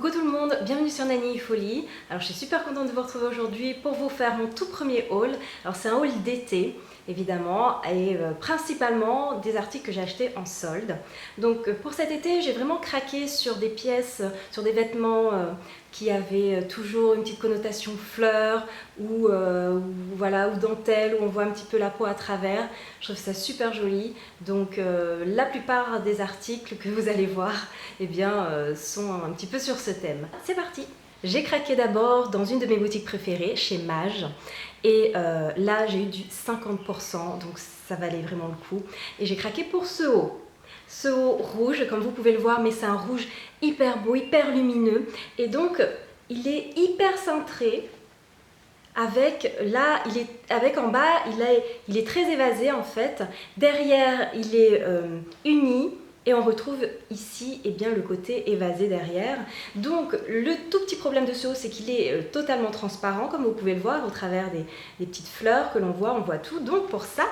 Coucou tout le monde, bienvenue sur Nani Folie. Alors je suis super contente de vous retrouver aujourd'hui pour vous faire mon tout premier haul. Alors c'est un haul d'été évidemment et principalement des articles que j'ai achetés en solde. Donc pour cet été j'ai vraiment craqué sur des pièces, sur des vêtements qui avaient toujours une petite connotation fleurs ou voilà, ou dentelle, où on voit un petit peu la peau à travers. Je trouve ça super joli. Donc la plupart des articles que vous allez voir eh bien, sont un petit peu sur ce thème. C'est parti! J'ai craqué d'abord dans une de mes boutiques préférées, chez Maje. Et là, j'ai eu du 50%, donc ça valait vraiment le coup. Et j'ai craqué pour ce haut. Ce haut rouge, comme vous pouvez le voir, mais c'est un rouge hyper beau, hyper lumineux. Et donc, il est hyper cintré. Avec, là, avec en bas, il est très évasé en fait. Derrière, il est uni. Et on retrouve ici eh bien, le côté évasé derrière. Donc le tout petit problème de ce haut, c'est qu'il est totalement transparent, comme vous pouvez le voir, au travers des petites fleurs que l'on voit, on voit tout. Donc pour ça,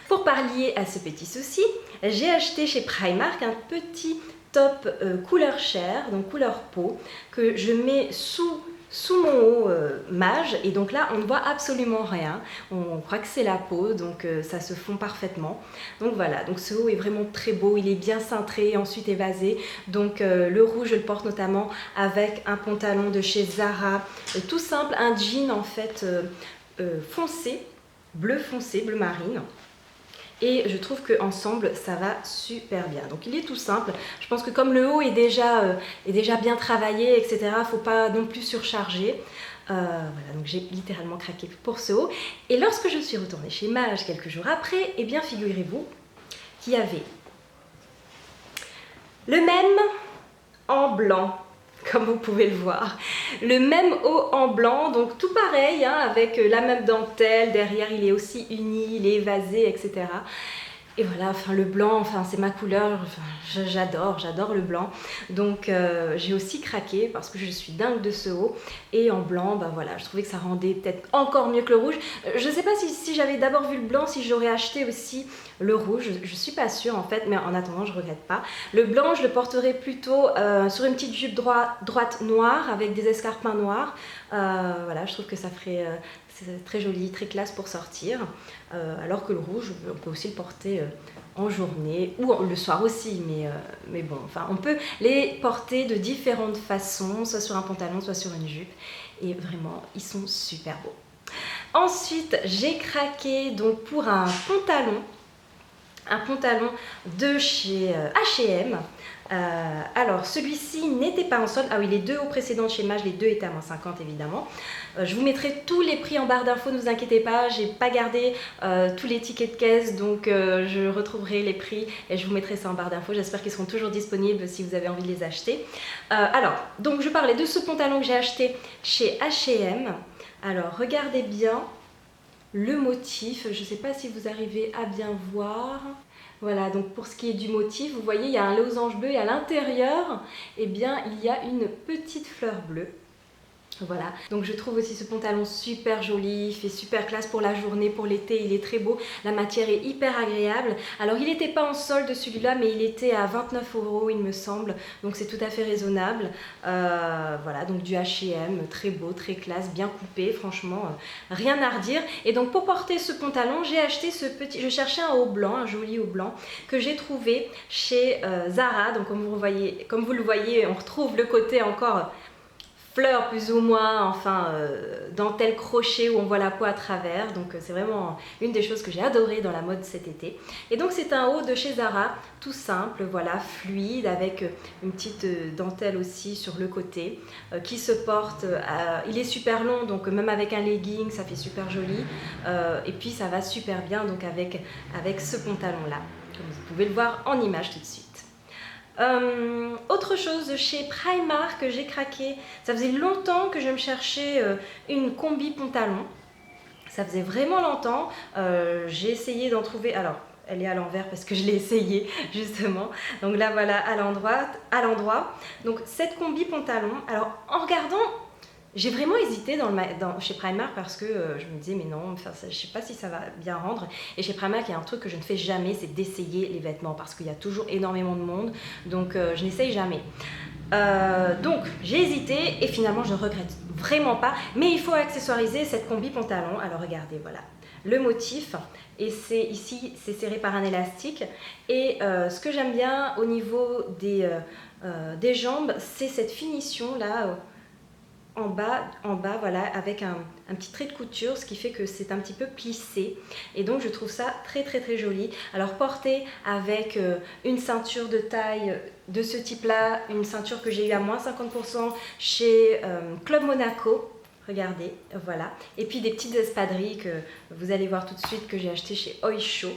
pour pallier à ce petit souci, j'ai acheté chez Primark un petit top couleur chair, donc couleur peau, que je mets sous mon haut Maje, et donc là on ne voit absolument rien, on croit que c'est la peau, donc ça se fond parfaitement. Donc voilà, donc ce haut est vraiment très beau, il est bien cintré, ensuite évasé. Donc le rouge je le porte notamment avec un pantalon de chez Zara, tout simple, un jean en fait foncé, bleu marine. Et je trouve qu'ensemble ça va super bien. Donc il est tout simple. Je pense que comme le haut est déjà bien travaillé, etc., il ne faut pas non plus surcharger. Voilà, donc j'ai littéralement craqué pour ce haut. Et lorsque je suis retournée chez Maje quelques jours après, eh bien figurez-vous qu'il y avait le même en blanc, comme vous pouvez le voir. Le même haut en blanc, donc tout pareil, hein, avec la même dentelle, derrière il est aussi uni, il est évasé, etc. Et voilà, enfin le blanc, enfin c'est ma couleur, enfin, j'adore le blanc. Donc j'ai aussi craqué parce que je suis dingue de ce haut. Et en blanc, bah voilà, je trouvais que ça rendait peut-être encore mieux que le rouge. Je ne sais pas si j'avais d'abord vu le blanc, si j'aurais acheté aussi le rouge, je suis pas sûre en fait, mais en attendant je regrette pas. Le blanc je le porterai plutôt sur une petite jupe droite noire avec des escarpins noirs. Voilà, je trouve que ça ferait c'est très joli, très classe pour sortir. Alors que le rouge, on peut aussi le porter en journée ou le soir aussi, mais bon, enfin on peut les porter de différentes façons, soit sur un pantalon, soit sur une jupe, et vraiment ils sont super beaux. Ensuite j'ai craqué donc pour un pantalon de chez H&M. Alors celui-ci n'était pas en solde. Ah oui, les deux hauts précédents de chez Maje, les deux étaient à -50 évidemment. Je vous mettrai tous les prix en barre d'infos, ne vous inquiétez pas, j'ai pas gardé tous les tickets de caisse, donc je retrouverai les prix et je vous mettrai ça en barre d'infos. J'espère qu'ils seront toujours disponibles si vous avez envie de les acheter. Alors, donc je parlais de ce pantalon que j'ai acheté chez H&M. Alors regardez bien le motif, je ne sais pas si vous arrivez à bien voir. Voilà, donc pour ce qui est du motif, vous voyez, il y a un losange bleu et à l'intérieur, eh bien, il y a une petite fleur bleue. Voilà, donc je trouve aussi ce pantalon super joli, il fait super classe pour la journée, pour l'été, il est très beau, la matière est hyper agréable. Alors il n'était pas en solde celui-là, mais il était à 29 € il me semble, donc c'est tout à fait raisonnable. Voilà, donc du H&M, très beau, très classe, bien coupé, franchement, rien à redire. Et donc pour porter ce pantalon, j'ai acheté ce petit, je cherchais un haut blanc, un joli haut blanc, que j'ai trouvé chez Zara. Donc comme vous le voyez, on retrouve le côté encore fleurs plus ou moins, enfin dentelle crochet où on voit la peau à travers, donc c'est vraiment une des choses que j'ai adoré dans la mode cet été. Et donc c'est un haut de chez Zara, tout simple, voilà, fluide, avec une petite dentelle aussi sur le côté, qui se porte, il est super long, donc même avec un legging ça fait super joli, et puis ça va super bien donc avec ce pantalon là, comme vous pouvez le voir en image tout de suite. Autre chose chez Primark que j'ai craqué, ça faisait longtemps que je me cherchais une combi pantalon, ça faisait vraiment longtemps, j'ai essayé d'en trouver, alors elle est à l'envers parce que je l'ai essayé justement, donc là voilà à l'endroit, donc cette combi pantalon, alors en regardant, j'ai vraiment hésité chez Primark parce que je me disais mais non, enfin, je ne sais pas si ça va bien rendre. Et chez Primark, il y a un truc que je ne fais jamais, c'est d'essayer les vêtements parce qu'il y a toujours énormément de monde, donc je n'essaye jamais. Donc j'ai hésité et finalement je ne regrette vraiment pas, mais il faut accessoiriser cette combi pantalon. Alors regardez, voilà le motif, et c'est ici, c'est serré par un élastique, et ce que j'aime bien au niveau des jambes, c'est cette finition là en bas, voilà, avec un petit trait de couture, ce qui fait que c'est un petit peu plissé, et donc je trouve ça très très très joli. Alors porté avec une ceinture de taille de ce type là, une ceinture que j'ai eu à moins 50% chez Club Monaco. Regardez, voilà. Et puis des petites espadrilles que vous allez voir tout de suite que j'ai acheté chez Oysho.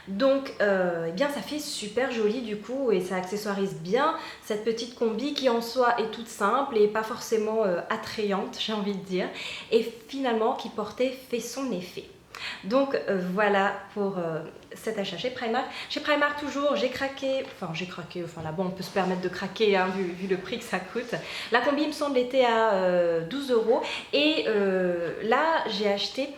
Donc, eh bien, ça fait super joli du coup, et ça accessoirise bien cette petite combi qui en soi est toute simple et pas forcément attrayante, j'ai envie de dire. Et finalement, qui portait fait son effet. Donc voilà pour cet achat chez Primark. Chez Primark toujours, j'ai craqué, enfin là-bas on peut se permettre de craquer hein, vu le prix que ça coûte. La combi il me semble était à 12 € et là j'ai acheté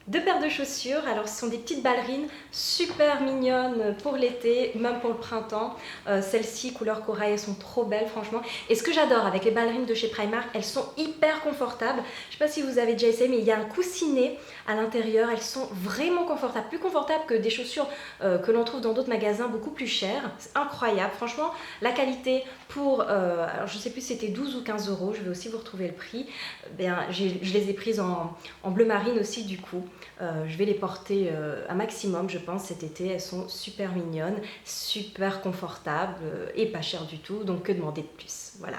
2 paires de chaussures. Alors ce sont des petites ballerines super mignonnes pour l'été, même pour le printemps. Celles-ci couleur corail, elles sont trop belles franchement. Et ce que j'adore avec les ballerines de chez Primark, elles sont hyper confortables. Je ne sais pas si vous avez déjà essayé, mais il y a un coussinet à l'intérieur. Elles sont vraiment confortables, plus confortables que des chaussures que l'on trouve dans d'autres magasins beaucoup plus chères. C'est incroyable, franchement la qualité pour, alors je ne sais plus si c'était 12 ou 15 €, je vais aussi vous retrouver le prix. Je les ai prises en bleu marine aussi du coup. Je vais les porter un maximum je pense cet été. Elles sont super mignonnes, super confortables et pas chères du tout, donc que demander de plus, voilà.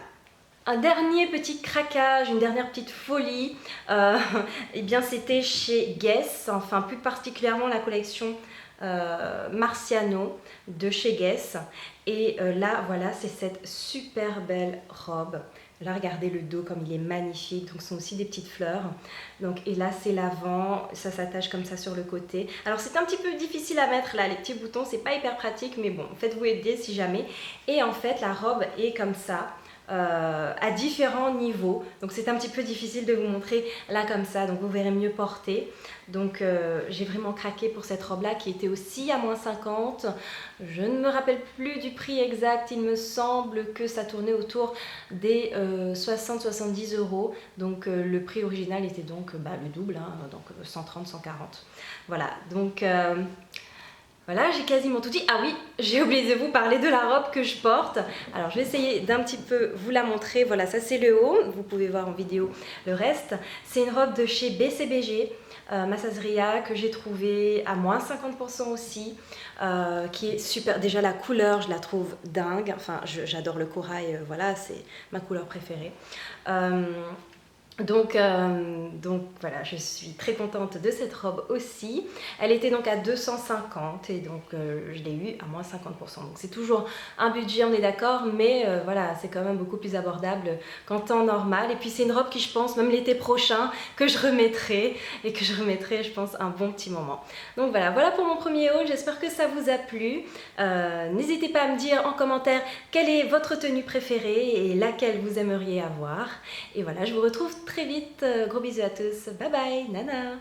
Un dernier petit craquage, une dernière petite folie, et bien c'était chez Guess, enfin plus particulièrement la collection Marciano de chez Guess. Et là voilà, c'est cette super belle robe. Là regardez le dos comme il est magnifique, donc ce sont aussi des petites fleurs. Donc, et là c'est l'avant, ça s'attache comme ça sur le côté. Alors c'est un petit peu difficile à mettre là, les petits boutons, c'est pas hyper pratique, mais bon, faites-vous aider si jamais. Et en fait la robe est comme ça. À différents niveaux, donc c'est un petit peu difficile de vous montrer là comme ça, donc vous verrez mieux porter. Donc j'ai vraiment craqué pour cette robe là qui était aussi à moins 50. Je ne me rappelle plus du prix exact, il me semble que ça tournait autour des 60-70 €. Donc le prix original était donc le double, hein, donc 130-140. Voilà, donc voilà, j'ai quasiment tout dit. Ah oui, j'ai oublié de vous parler de la robe que je porte. Alors je vais essayer d'un petit peu vous la montrer. Voilà, ça c'est le haut. Vous pouvez voir en vidéo le reste. C'est une robe de chez BCBG, Massazeria, que j'ai trouvée à moins 50% aussi. Qui est super. Déjà la couleur, je la trouve dingue. Enfin, j'adore le corail. Voilà, c'est ma couleur préférée. Donc voilà, je suis très contente de cette robe aussi. Elle était donc à 250 et donc je l'ai eu à moins 50%. Donc c'est toujours un budget, on est d'accord, mais voilà, c'est quand même beaucoup plus abordable qu'en temps normal. Et puis c'est une robe qui, je pense, même l'été prochain, que je remettrai et que je remettrai, je pense, un bon petit moment. Donc voilà pour mon premier haul. J'espère que ça vous a plu. N'hésitez pas à me dire en commentaire quelle est votre tenue préférée et laquelle vous aimeriez avoir. Et voilà, je vous retrouve très vite. Gros bisous à tous. Bye bye. Nana.